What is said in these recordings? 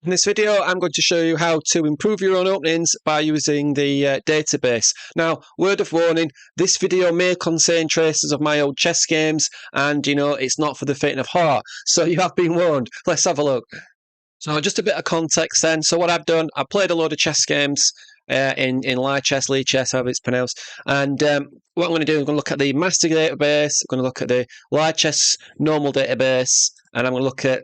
In this video, I'm going to show you how to improve your own openings by using the database. Now, word of warning, this video may contain traces of my old chess games, and it's not for the faint of heart. So you have been warned. Let's have a look. So just a bit of context then. So what I've done, I've played a load of chess games in live chess, lead chess, however it's pronounced. And what I'm going to do, I'm going to look at the master database, I'm going to look at the live chess normal database, and I'm going to look at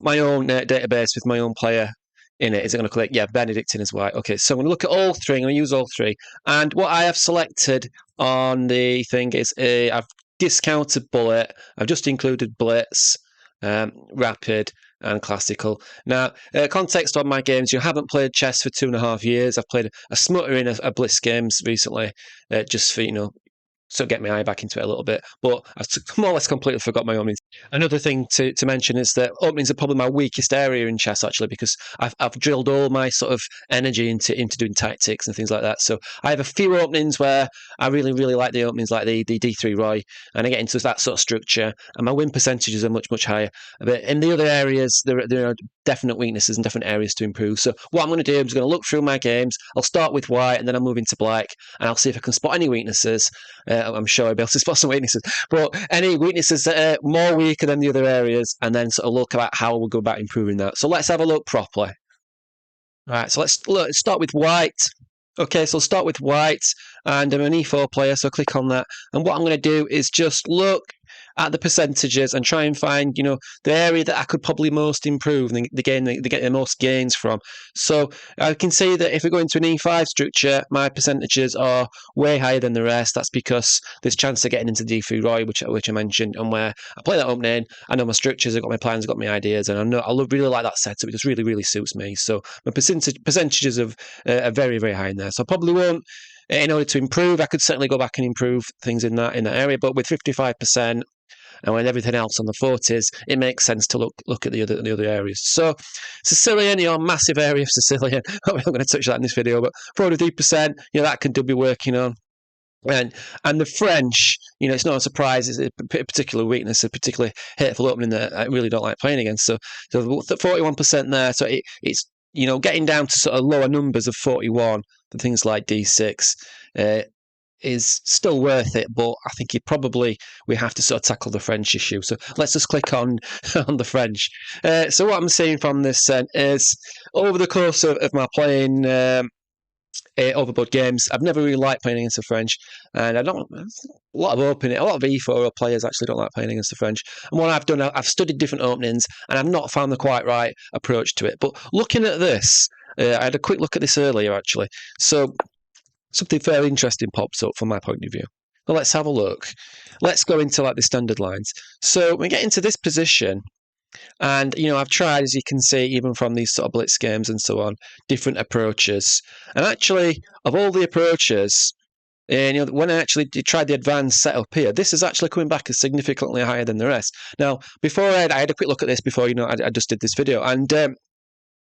my own database with my own player in it. Is it going to click? Yeah, Benedictine is white. Okay, so I'm going to look at all three. I'm going to use all three. And what I have selected on the thing is I've discounted bullet. I've just included blitz, rapid, and classical. Now, context on my games, you haven't played chess for 2.5 years. I've played a smuttering of blitz games recently, just for, so get my eye back into it a little bit. But I've more or less completely forgot my openings. Another thing to mention is that openings are probably my weakest area in chess, actually, because I've drilled all my sort of energy into doing tactics and things like that. So I have a few openings where I really, really like the openings, like the D3 Roy, and I get into that sort of structure, and my win percentages are much, much higher. But in the other areas, there are definite weaknesses and different areas to improve. So what I'm going to do is I'm going to look through my games. I'll start with white, and then I'll move into black, and I'll see if I can spot any weaknesses. I'm sure I'll be able to spot some weaknesses, but any weaknesses that are more weaker than the other areas, and then sort of look at how we'll go about improving that. So let's have a look properly. All right, so let's start with white. Okay, so I'll start with white, and I'm an E4 player, so click on that. And what I'm going to do is just look at the percentages and try and find, the area that I could probably most improve and get the most gains from. So I can see that if we go into an E5 structure, my percentages are way higher than the rest. That's because there's chance of getting into D3 Roy, which I mentioned, and where I play that opening, I know my structures, I've got my plans, I've got my ideas, and I really like that setup. It just really, really suits me. So my percentages are very, very high in there. So I probably won't. In order to improve, I could certainly go back and improve things in that area, but with 55%, and with everything else on the 40s, it makes sense to look at the other areas. So Sicilian, massive area of Sicilian. I'm not going to touch that in this video, but 43%, that could be working on. And the French, it's not a surprise. It's a particular weakness, a particularly hateful opening that I really don't like playing against. So 41% there. So it's getting down to sort of lower numbers of 41 for things like D6. Is still worth it, but I think we have to sort of tackle the French issue. So let's just click on the French. So what I'm seeing from this is over the course of my playing overboard games, I've never really liked playing against the French, and a lot of E4 players actually don't like playing against the French. And what I've done, I've studied different openings, and I've not found the quite right approach to it. But looking at this, I had a quick look at this earlier actually. So something fairly interesting pops up from my point of view. Well, let's have a look. Let's go into the standard lines. So we get into this position, and I've tried, as you can see, even from these sort of blitz games and so on, different approaches. And actually, of all the approaches, when I actually tried the advanced setup here, this is actually coming back as significantly higher than the rest. Now, before I had a quick look at this before I just did this video, and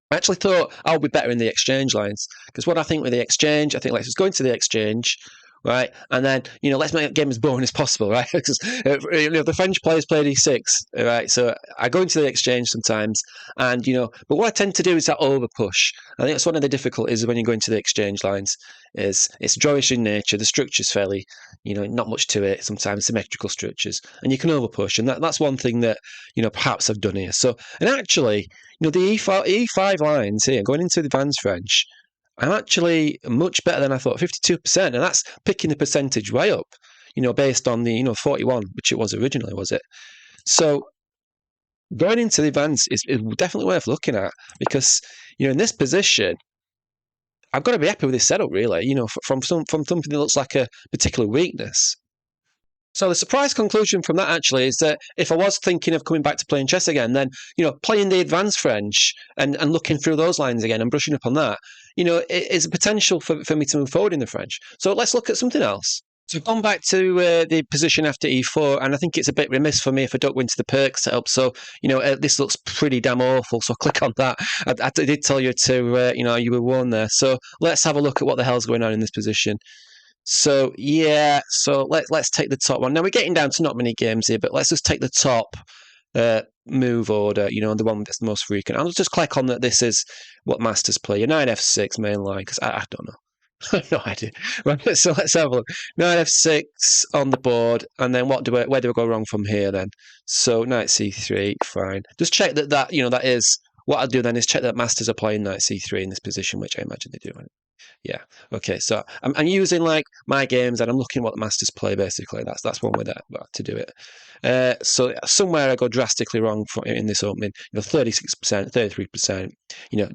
I actually thought I'll be better in the exchange lines, because what I think with the exchange, I think let's just go into the exchange, right? And then, let's make the game as boring as possible, right? Because the French players play D6, right? So I go into the exchange sometimes, and but what I tend to do is that over push. I think that's one of the difficulties when you go into the exchange lines. Is it's drawish in nature. The structure's fairly, not much to it. Sometimes symmetrical structures, and you can over push, and that's one thing that perhaps I've done here. So, and actually, the E5 lines here going into the advanced French, I'm actually much better than I thought, 52%, and that's picking the percentage way up, based on the 41, which it was originally, was it? So going into the advanced is definitely worth looking at, because in this position, I've got to be happy with this setup, really. From something that looks like a particular weakness. So the surprise conclusion from that actually is that if I was thinking of coming back to playing chess again, then playing the advanced French and looking through those lines again and brushing up on that, it is a potential for me to move forward in the French. So let's look at something else. So I've gone back to the position after E4, and I think it's a bit remiss for me if I don't go into the perk setup. So, this looks pretty damn awful, so click on that. I did tell you to, you were warned there. So let's have a look at what the hell's going on in this position. So, yeah, so let's take the top one. Now, we're getting down to not many games here, but let's just take the top move order, the one that's the most frequent. I'll just click on that. This is what masters play. Your knight f6 main line, because I don't know. I have no idea. Right, so let's have a look. Knight f6 on the board, and then where do I go wrong from here then? So knight c3, fine. Just check that that is what I'll do then is check that masters are playing knight c3 in this position, which I imagine they do. Yeah. Okay. So I'm using like my games and I'm looking at what the masters play basically. That's one way to do it. So somewhere I go drastically wrong in this opening. 36%, 33%.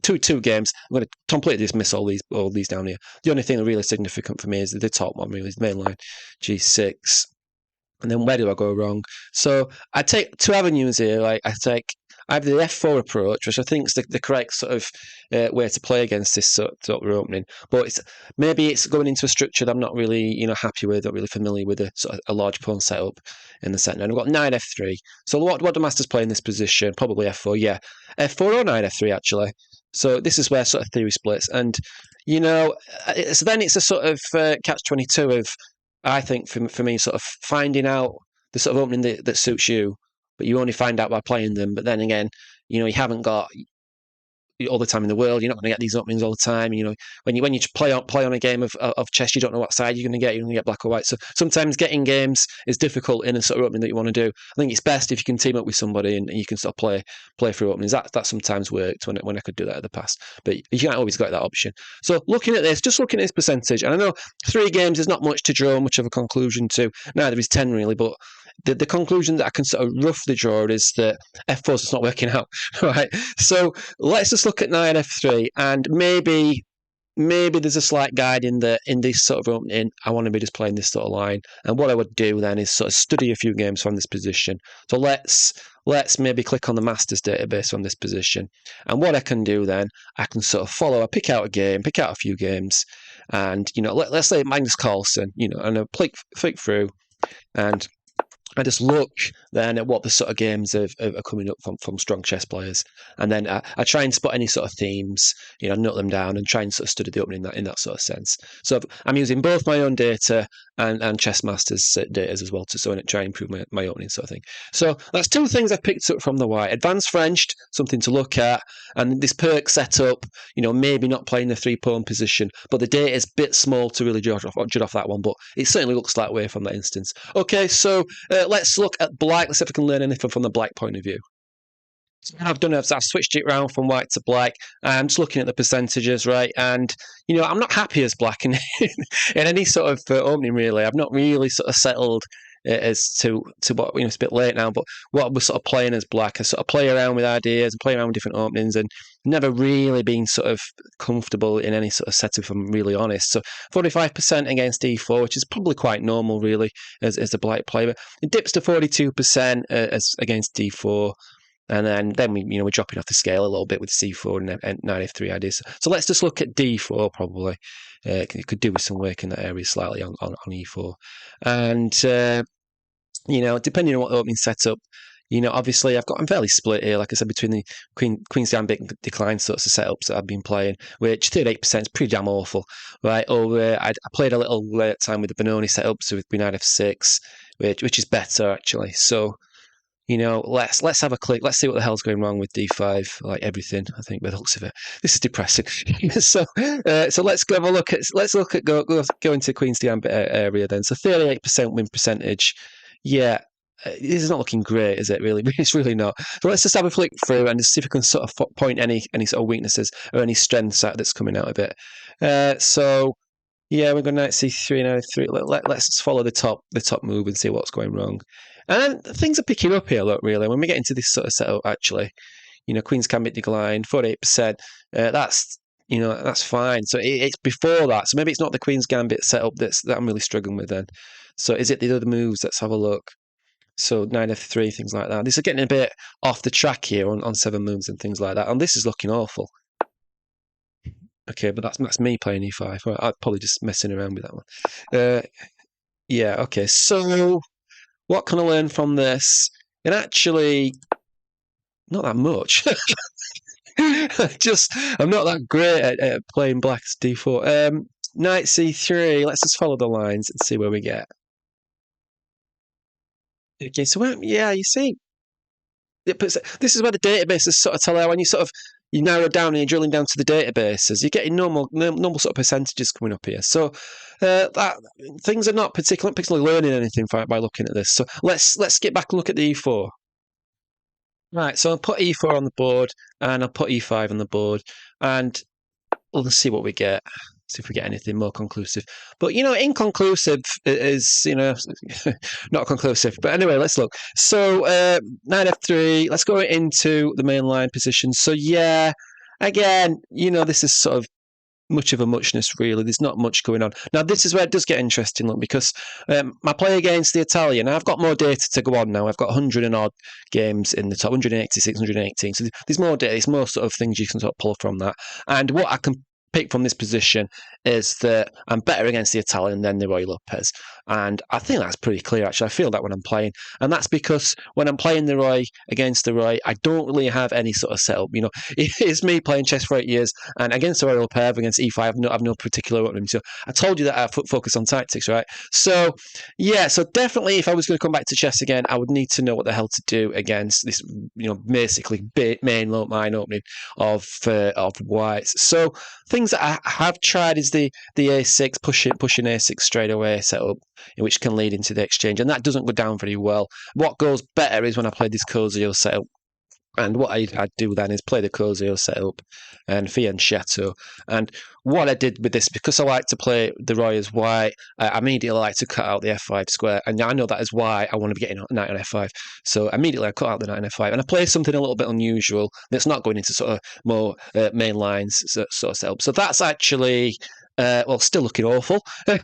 Two games. I'm going to completely dismiss all these down here. The only thing really significant for me is the top one, really, is the main line, g6. And then where do I go wrong? So I take two avenues here. Like I have the f4 approach, which I think is the correct sort of way to play against this sort of opening. But maybe it's going into a structure that I'm not really happy with, not really familiar with a large pawn setup in the centre. And I've got knight f3. So what do masters play in this position? Probably f4. Yeah, f4 or knight f3 actually. So this is where sort of theory splits. And so then it's a sort of catch-22 of, I think for me, sort of finding out the sort of opening that suits you, but you only find out by playing them. But then again, you haven't got all the time in the world. You're not going to get these openings all the time. When you play on a game of chess, you don't know what side you're going to get. You're going to get black or white. So sometimes getting games is difficult in a sort of opening that you want to do. I think it's best if you can team up with somebody and you can sort of play through openings. That sometimes worked when I could do that in the past, but you can't always get that option. So looking at this percentage, and I know 3 games is not much to draw much of a conclusion to. Neither is 10 really, but the conclusion that I can sort of roughly draw is that f4 is not working out, right? So let's just look at knight f3, and maybe there's a slight guide in this sort of opening. I want to be just playing this sort of line, and what I would do then is sort of study a few games from this position. So let's maybe click on the masters database from this position, and what I can do then, I can sort of I pick out a few games, and let's say Magnus Carlsen, and I flick through, and I just look then at what the sort of games are coming up from strong chess players, and then I try and spot any sort of themes, note them down, and try and sort of study the opening in that sort of sense. So I'm using both my own data and Chess Masters data as well to try and improve my opening sort of thing. So that's 2 things I've picked up from the white. Advanced French, something to look at, and this perk setup, maybe not playing the 3-pawn position, but the data is a bit small to really judge off that one, but it certainly looks that way from that instance. Okay, so let's look at black. Let's see if we can learn anything from the black point of view. So what I've done is I've switched it around from white to black. I'm just looking at the percentages, right? And, I'm not happy as black in any sort of opening, really. I've not really sort of settled as to what, it's a bit late now, but what we're sort of playing as black. I sort of play around with ideas and play around with different openings and never really been sort of comfortable in any sort of setup, if I'm really honest. So 45% against e4, which is probably quite normal, really, as a black player. But it dips to 42% as against d4. And then we're dropping off the scale a little bit with c4 and knight f3 ideas. So let's just look at d4 probably. You could do with some work in that area slightly on e4. And, depending on what the opening setup, obviously I'm fairly split here, like I said, between the Queen's Gambit decline sorts of setups that I've been playing, which 38% is pretty damn awful, right? Or I played a little time with the Benoni setup, so with knight f6, which is better actually. So, let's have a click. Let's see what the hell's going wrong with d5. Like everything, I think, by the looks of it. This is depressing. so let's go have a look at. Let's look at go into Queen's Gambit area then. So 38% win percentage. Yeah, this is not looking great, is it? Really, it's really not. So let's just have a flick through and just see if we can sort of point any sort of weaknesses or any strengths out that's coming out of it. So. Yeah, we're going knight c3, knight f3. Let's just follow the top move and see what's going wrong. And things are picking up here, look, really. When we get into this sort of setup, actually, Queen's Gambit decline, 48%. That's fine. So it's before that. So maybe it's not the Queen's Gambit setup that I'm really struggling with then. So is it the other moves? Let's have a look. So knight f3, things like that. This is getting a bit off the track here on 7 moves and things like that. And this is looking awful. Okay, but that's me playing e5. I'm probably just messing around with that one. Yeah, okay. So what can I learn from this? And actually, not that much. I'm not that great at playing black's d4. Knight c3. Let's just follow the lines and see where we get. Okay, so yeah, you see, this is where the databases sort of tell you when you narrow down and you're drilling down to the databases, you're getting normal sort of percentages coming up here. So that things are not particularly learning anything by looking at this. So let's get back and look at the E4. Right, so I'll put E4 on the board and I'll put E5 on the board, and we'll see what we get. See if we get anything more conclusive. But, inconclusive is, not conclusive. But anyway, let's look. So, knight F3, let's go into the main line position. So, yeah, again, this is sort of much of a muchness, really. There's not much going on. Now, this is where it does get interesting, look, because I play against the Italian. I've got more data to go on now. I've got 100 and odd games in the top, 186, 118. So there's more data, there's more sort of things you can sort of pull from that. And what I can pick from this position is that I'm better against the Italian than the Roy Lopez. And I think that's pretty clear, actually. I feel that when I'm playing. And that's because when I'm playing the Roy against the Roy, I don't really have any sort of setup. It's me playing chess for 8 years, and against the Roy Lopez, against E5, I've no particular opening. So I told you that I focus on tactics, right? So, yeah, so definitely if I was going to come back to chess again, I would need to know what the hell to do against this, basically main line opening of whites. So things that I have tried is the A6, pushing A6 straight away setup, which can lead into the exchange, and that doesn't go down very well. What goes better is when I play this Cozio setup, and what I do then is play the Cozio setup and fianchetto. And what I did with this, because I like to play the Roy as white, I immediately like to cut out the F5 square, and I know that is why I want to be getting a knight on F5. So immediately I cut out the knight on F5, and I play something a little bit unusual that's not going into sort of more main lines sort of setup. So that's actually still looking awful, but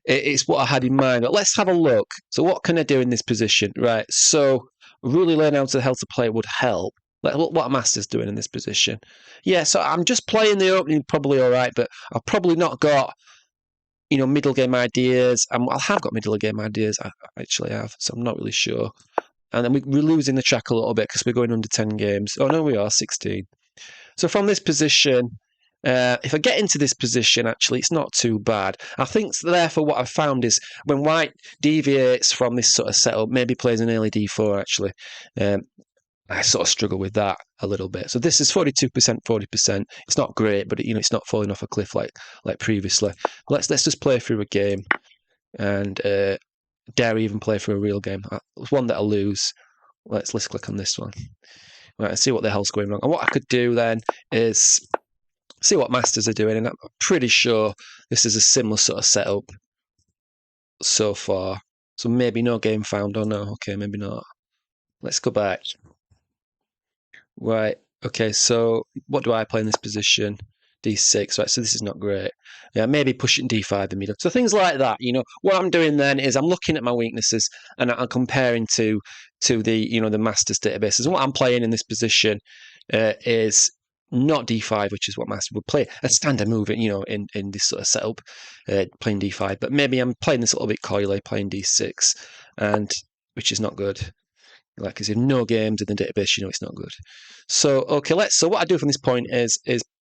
it's what I had in mind. But let's have a look. So what can I do in this position? Right, so really learn how to play would help. Like what Master's doing in this position. Yeah, so I'm just playing the opening probably all right, but I've probably not got, middle game ideas. I have got middle game ideas, I actually have, so I'm not really sure. And then we're losing the track a little bit because we're going under 10 games. Oh, no, we are 16. So from this position, if I get into this position, actually, it's not too bad. I think, therefore, what I've found is when white deviates from this sort of setup, maybe plays an early d4, actually, I sort of struggle with that a little bit. So this is 42%, 40%. It's not great, but it's not falling off a cliff like previously. Let's just play through a game and dare even play through a real game. It's one that I lose. Let's click on this one. Right, and see what the hell's going wrong. And what I could do then is see what Masters are doing, and I'm pretty sure this is a similar sort of setup so far. So maybe no game found. Oh no, okay, maybe not. Let's go back. Right, okay, so what do I play in this position? D6, right, so this is not great. Yeah, maybe pushing D5 in middle. So things like that, what I'm doing then is I'm looking at my weaknesses and I'm comparing to the, the Masters databases. And what I'm playing in this position is not D5, which is what Master would play. A standard move, in this sort of setup, playing D5. But maybe I'm playing this a little bit coyly, playing D6, and which is not good. Like, because if no games in the database, it's not good. So, okay, so what I do from this point is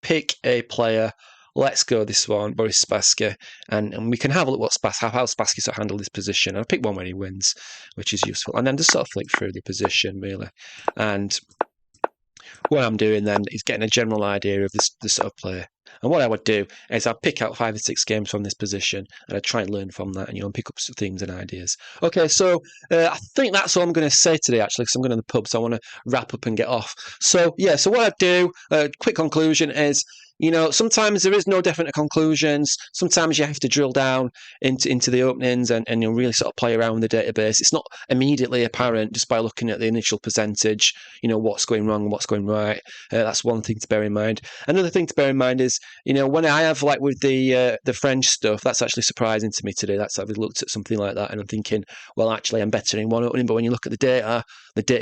pick a player. Let's go this one, Boris Spassky, and we can have a look how Spassky sort of handle this position. I'll pick one where he wins, which is useful, and then just sort of flick through the position, really. And what I'm doing then is getting a general idea of this sort of player. And what I would do is I'd pick out 5 or 6 games from this position and I'd try and learn from that and pick up some themes and ideas. Okay, so I think that's all I'm going to say today, actually, because I'm going to the pub, so I want to wrap up and get off. So, yeah, so what I do, quick conclusion is, sometimes there is no definite conclusions. Sometimes you have to drill down into the openings and you'll really sort of play around with the database. It's not immediately apparent just by looking at the initial percentage, what's going wrong and what's going right. That's one thing to bear in mind. Another thing to bear in mind is, when I have, like with the French stuff, that's actually surprising to me today. I've looked at something like that and I'm thinking, well, actually, I'm better in one opening. But when you look at the data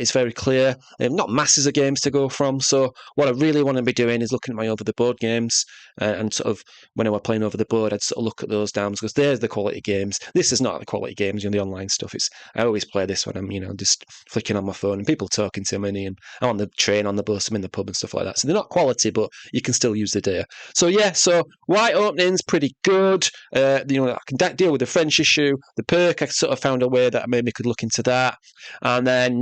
is very clear. Not masses of games to go from. So what I really want to be doing is looking at my over the board games, and sort of when I were playing over the board, I'd sort of look at those dams because there's the quality games. This is not the quality games, the online stuff. I always play this when I'm, just flicking on my phone and people talking to me, and I'm on the train, on the bus, I'm in the pub and stuff like that. So they're not quality, but you can still use the data. So yeah, so white opening's pretty good. I can deal with the French issue. The perk, I sort of found a way that maybe could look into that. And then,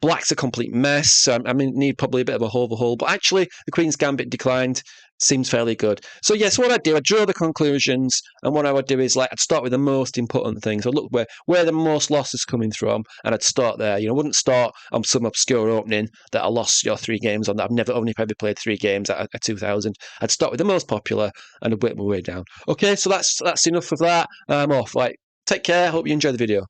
black's a complete mess. So I need probably a bit of a overhaul. But actually, the Queen's Gambit declined seems fairly good. So yes, what I'd do, I'd draw the conclusions, and what I would do is I'd start with the most important things. I'd look where the most loss is coming from, and I'd start there. I wouldn't start on some obscure opening that I lost 3 games on. That I've only ever played 3 games at 2,000. I'd start with the most popular and I'd work my way down. Okay, so that's enough of that. I'm off. Take care. Hope you enjoy the video.